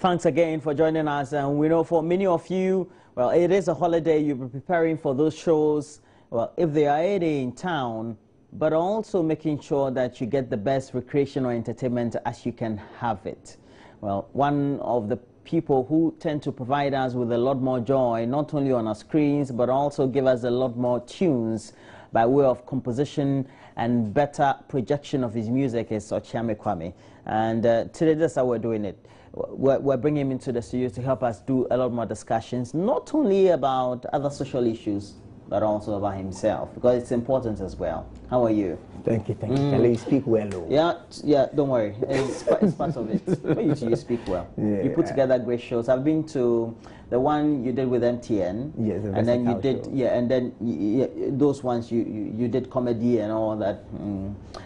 Thanks again for joining us. And we know for many of you, well, it is a holiday. You'll be preparing for those shows, well, if they are already in town, but also making sure that you get the best recreational entertainment as you can have it. Well, one of the people who tend to provide us with a lot more joy, not only on our screens, but also give us a lot more tunes by way of composition and better projection of his music is Ochiame Kwame. And today that's how we're doing it. We're bringing him into the studio to help us do a lot more discussions, not only about other social issues, but also about himself, because it's important as well. How are you? Thank you, thank you. Can you speak well? Yeah, don't worry. It's part of it. But you speak well. Yeah, you put together great shows. I've been to the one you did with MTN. Yes, and then you did, show. Yeah, and then those ones you did comedy and all that.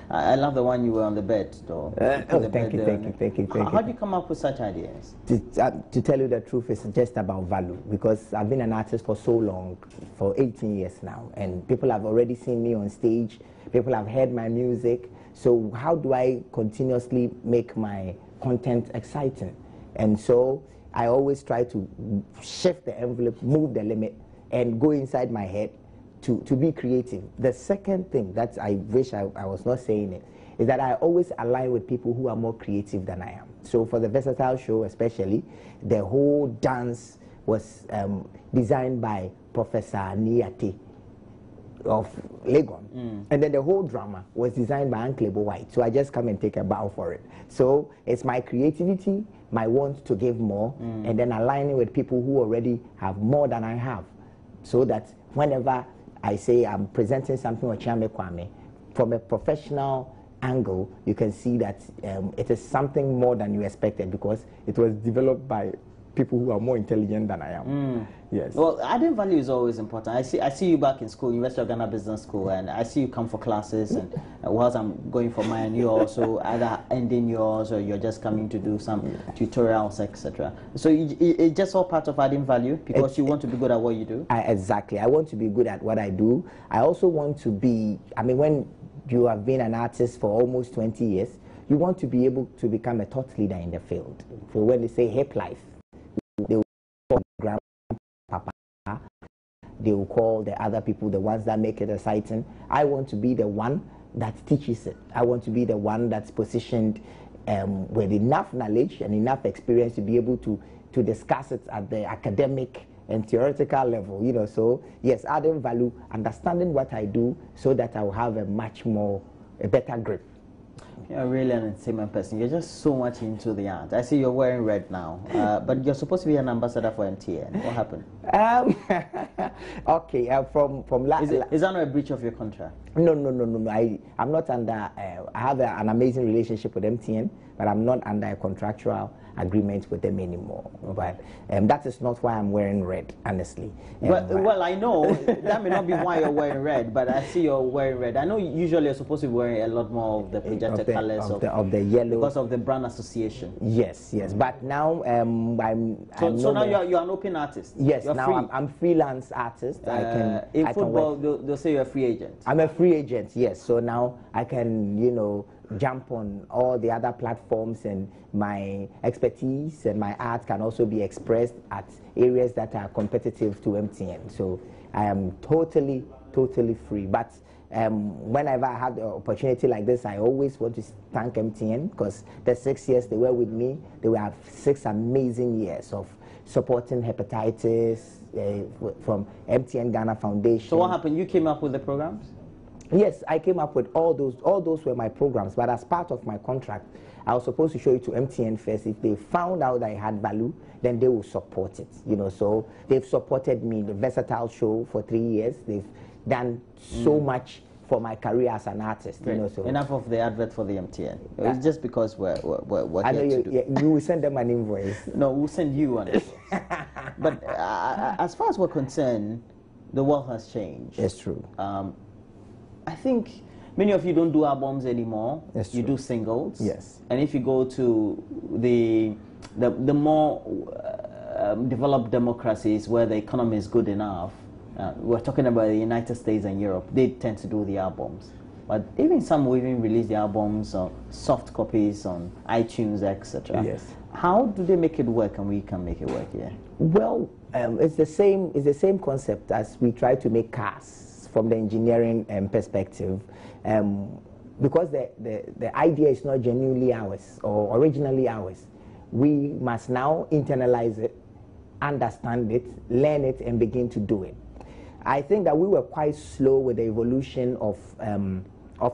I love the one you were on the bed, though. Thank you. How do you come up with such ideas? To tell you the truth, it's just about value, because I've been an artist for so long, for 18 years now, and people have already seen me on stage. People have heard my music. So how do I continuously make my content exciting? And so I always try to shift the envelope, move the limit, and go inside my head to be creative. The second thing that I wish I was not saying it is that I always align with people who are more creative than I am. So for the Versatile Show especially, the whole dance was designed by Professor Niate of Legon. And then the whole drama was designed by Uncle White. So I just come and take a bow for it. So it's my creativity, my want to give more, and then aligning with people who already have more than I have. So that whenever I say I'm presenting something with Ochiame Kwame, from a professional angle, you can see that it is something more than you expected, because it was developed by people who are more intelligent than I am. Yes. Well, adding value is always important. I see you back in school, University of Ghana Business School, and I see you come for classes, and whilst I'm going for mine, you're also either ending yours or you're just coming to do some tutorials, etc. So it's just all part of adding value, because you want to be good at what you do? Exactly. I want to be good at what I do. I also want to be, when you have been an artist for almost 20 years, you want to be able to become a thought leader in the field. So when they say hip life, they will call grandpapa, they will call the other people, the ones that make it exciting. I want to be the one that teaches it. I want to be the one that's positioned with enough knowledge and enough experience to be able to discuss it at the academic and theoretical level, So yes, adding value, understanding what I do, so that I will have a better grip. You're really an entertainment person. You're just so much into the art. I see you're wearing red now, but you're supposed to be an ambassador for MTN. What happened? Okay, from last. Is that not a breach of your contract? No. I'm not under. I have an amazing relationship with MTN, but I'm not under a contractual agreement with them anymore. But that is not why I'm wearing red, honestly. Well, I know that may not be why you're wearing red, but I see you're wearing red. I know usually you're supposed to be wearing a lot more of the projected colors of the yellow, because of the brand association. Yes. But now so now you're an open artist. Yes, you're now free. I'm freelance artist. In football, they'll say you're a free agent. I'm a free agent. Yes, so now I can jump on all the other platforms, and my expertise and my art can also be expressed at areas that are competitive to MTN. So I am totally free. But whenever I have the opportunity like this, I always want to thank MTN, because the 6 years they were with me, they will have 6 amazing years of supporting hepatitis from MTN Ghana Foundation. So what happened? You came up with the programs? Yes, I came up with all those. All those were my programs, but as part of my contract, I was supposed to show it to MTN first. If they found out I had value, then they will support it. So they've supported me, the Versatile Show, for 3 years. They've done so much for my career as an artist. So enough of the advert for the MTN. It's just because we're I know you will send them an invoice. No, we'll send you one. But as far as we're concerned, the world has changed. It's true. I think many of you don't do albums anymore. That's you true. do singles. Yes. And if you go to the more developed democracies where the economy is good enough, we're talking about the United States and Europe, they tend to do the albums. but even some will even release the albums or soft copies on iTunes, etc. Yes. How do they make it work, and we can make it work here? Well, it's the same concept as we try to make cars from the engineering perspective, because the idea is not genuinely ours or originally ours. We must now internalize it, understand it, learn it, and begin to do it. I think that we were quite slow with the evolution of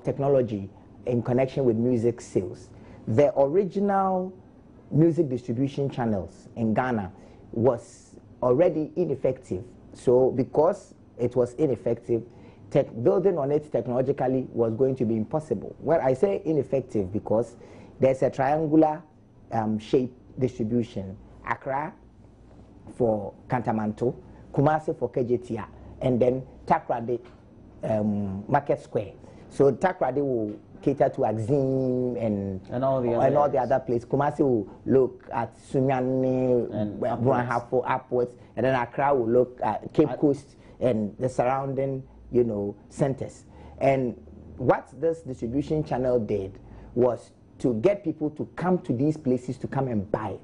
technology in connection with music sales. The original music distribution channels in Ghana was already ineffective. So because it was ineffective, building on it technologically was going to be impossible. Well, I say ineffective because there's a triangular shape distribution. Accra for Kantamanto, Kumasi for Kejetia, and then Takrade Market Square. So Takrade will cater to Axim and all the other places. Kumasi will look at Sunyani and Buanhafo upwards, and then Accra will look at Cape Coast and the surrounding, centers. And what this distribution channel did was to get people to come to these places to come and buy it.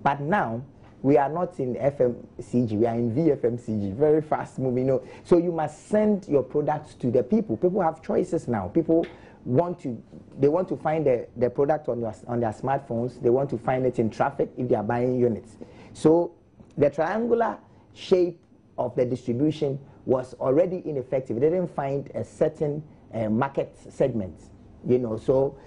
But now we are not in FMCG, we are in VFMCG, very fast moving. So you must send your products to the people. People have choices now. People want to find the product on their smartphones. They want to find it in traffic if they are buying units. So the triangular shape of the distribution was already ineffective. It didn't find a certain market segment, So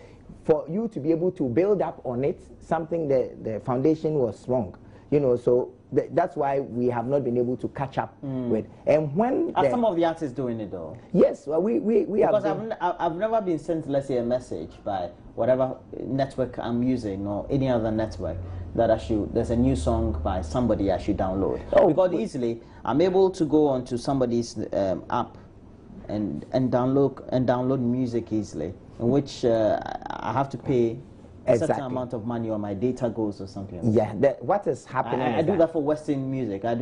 for you to be able to build up on it, something the foundation was wrong. So that's why we have not been able to catch up with. And when are some of the artists doing it though? Yes, well, we because have. I've never been sent, let's say, a message by whatever network I'm using or any other network that there's a new song by somebody I should download. Because easily I'm able to go onto somebody's app and download music easily, in which I have to pay a certain amount of money or my data goes or something. Yeah, what is happening? I do that for Western music. I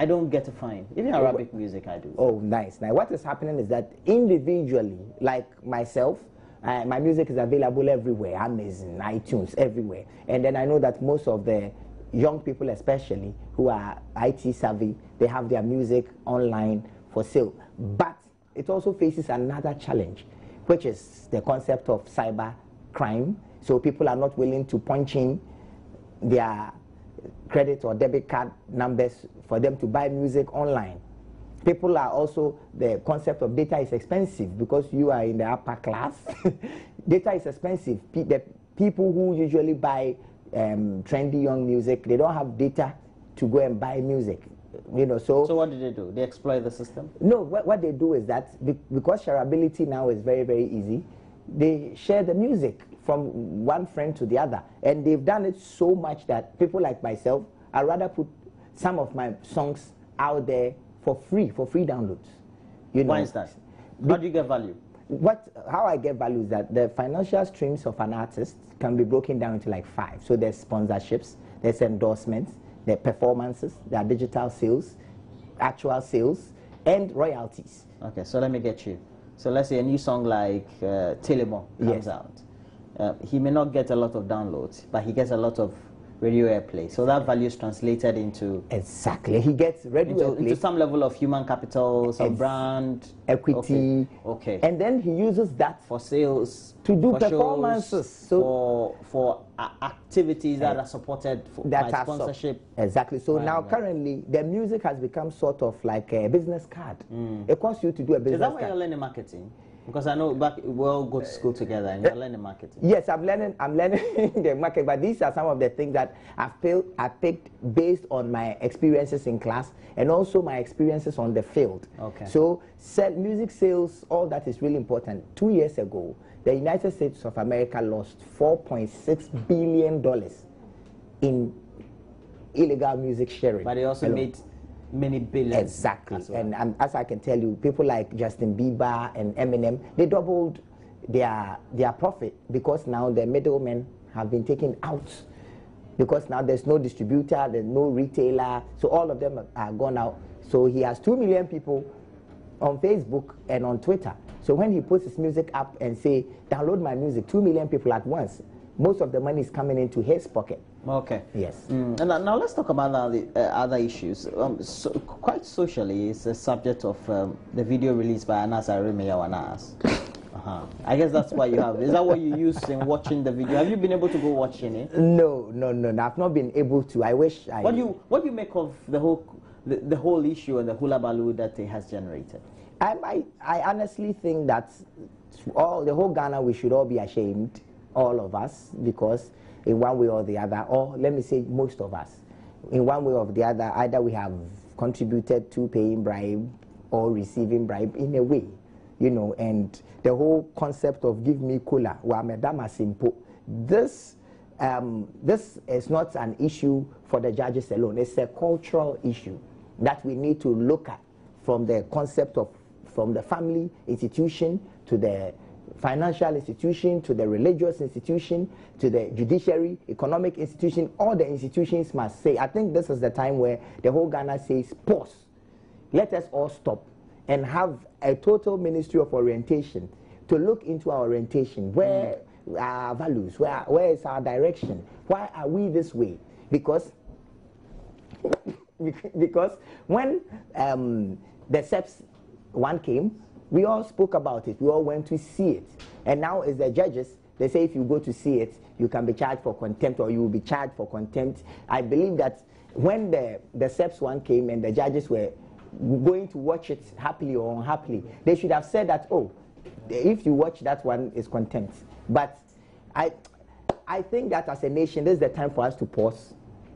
don't get a fine. Even Arabic music, I do. Oh, nice. Now, what is happening is that individually, like myself, my music is available everywhere, Amazon, iTunes, everywhere. And then I know that most of the young people, especially who are IT savvy, they have their music online for sale. But it also faces another challenge, which is the concept of cyber crime. So people are not willing to punch in their credit or debit card numbers for them to buy music online. People are also, the concept of data is expensive because you are in the upper class. Data is expensive. The people who usually buy trendy young music, they don't have data to go and buy music. So what do they do? They exploit the system? No, what they do is that because shareability now is very, very easy, they share the music from one friend to the other. And they've done it so much that people like myself, I'd rather put some of my songs out there for free downloads. Why is that? How do you get value? How I get value is that the financial streams of an artist can be broken down into like 5. So there's sponsorships, there's endorsements, there are performances, there are digital sales, actual sales, and royalties. Okay, so let me get you. So let's say a new song like Telemon comes out. He may not get a lot of downloads, but he gets a lot of radio airplay. So that value is translated into... Exactly. He gets radio airplay. Into some level of human capital, some brand... Equity. Okay. And then he uses that... For sales. To do for performances. Shows, for activities that are supported by sponsorship. Exactly. So now currently, the music has become sort of like a business card. It costs you to do a business card. Is that why you're learning marketing? Because I know we all go to school together and you're learning marketing. Yes, I'm learning the market, but these are some of the things that I picked based on my experiences in class and also my experiences on the field. Okay. So music sales, all that is really important. 2 years ago, the United States of America lost $4.6 billion in illegal music sharing. But they also made many billions. Exactly. Well. And as I can tell you, people like Justin Bieber and Eminem, they doubled their profit because now the middlemen have been taken out. Because now there's no distributor, there's no retailer, so all of them are gone out. So he has 2 million people on Facebook and on Twitter. So when he puts his music up and say, download my music, 2 million people at once, most of the money is coming into his pocket. Okay. Yes. And now let's talk about other issues. Quite socially, it's a subject of the video released by Anas Arimeyawanas. I guess that's why you have. Is that what you use in watching the video? Have you been able to go watching it? No. I've not been able to. I wish I. What do you make of the whole issue and the hula baloo that it has generated? I honestly think that the whole Ghana, we should all be ashamed, all of us, because in one way or the other, or let me say most of us, in one way or the other, either we have contributed to paying bribe or receiving bribe in a way, and the whole concept of give me cola, this is not an issue for the judges alone. It's a cultural issue that we need to look at from the concept of from the family institution to the financial institution to the religious institution to the judiciary, economic institution. All the institutions must say, I think this is the time where the whole Ghana says, pause. Let us all stop and have a total ministry of orientation to look into our orientation. Where are our values? Where is our direction? Why are we this way? Because when the SEPS one came, we all spoke about it. We all went to see it. And now as the judges, they say if you go to see it, you can be charged for contempt or you will be charged for contempt. I believe that when the SEPS one came and the judges were going to watch it happily or unhappily, they should have said that, oh, if you watch that one, is contempt. But I think that as a nation, this is the time for us to pause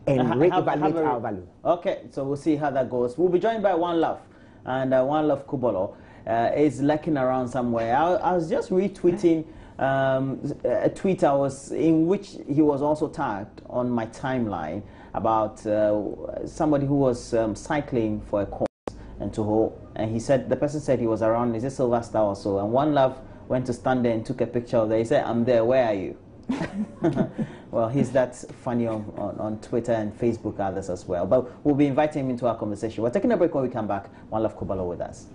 and reevaluate our value. Okay, so we'll see how that goes. We'll be joined by One Love, and One Love Kubolo is lurking around somewhere. I was just retweeting a tweet in which he was also tagged on my timeline about somebody who was cycling for a course and he said, the person said he was around, is it Silver Star or so, and One Love went to stand there and took a picture of there. He said, I'm there, where are you? Well, he's that funny on Twitter and Facebook, others as well. But we'll be inviting him into our conversation. We're taking a break. When we come back, One Love Kubalo with us.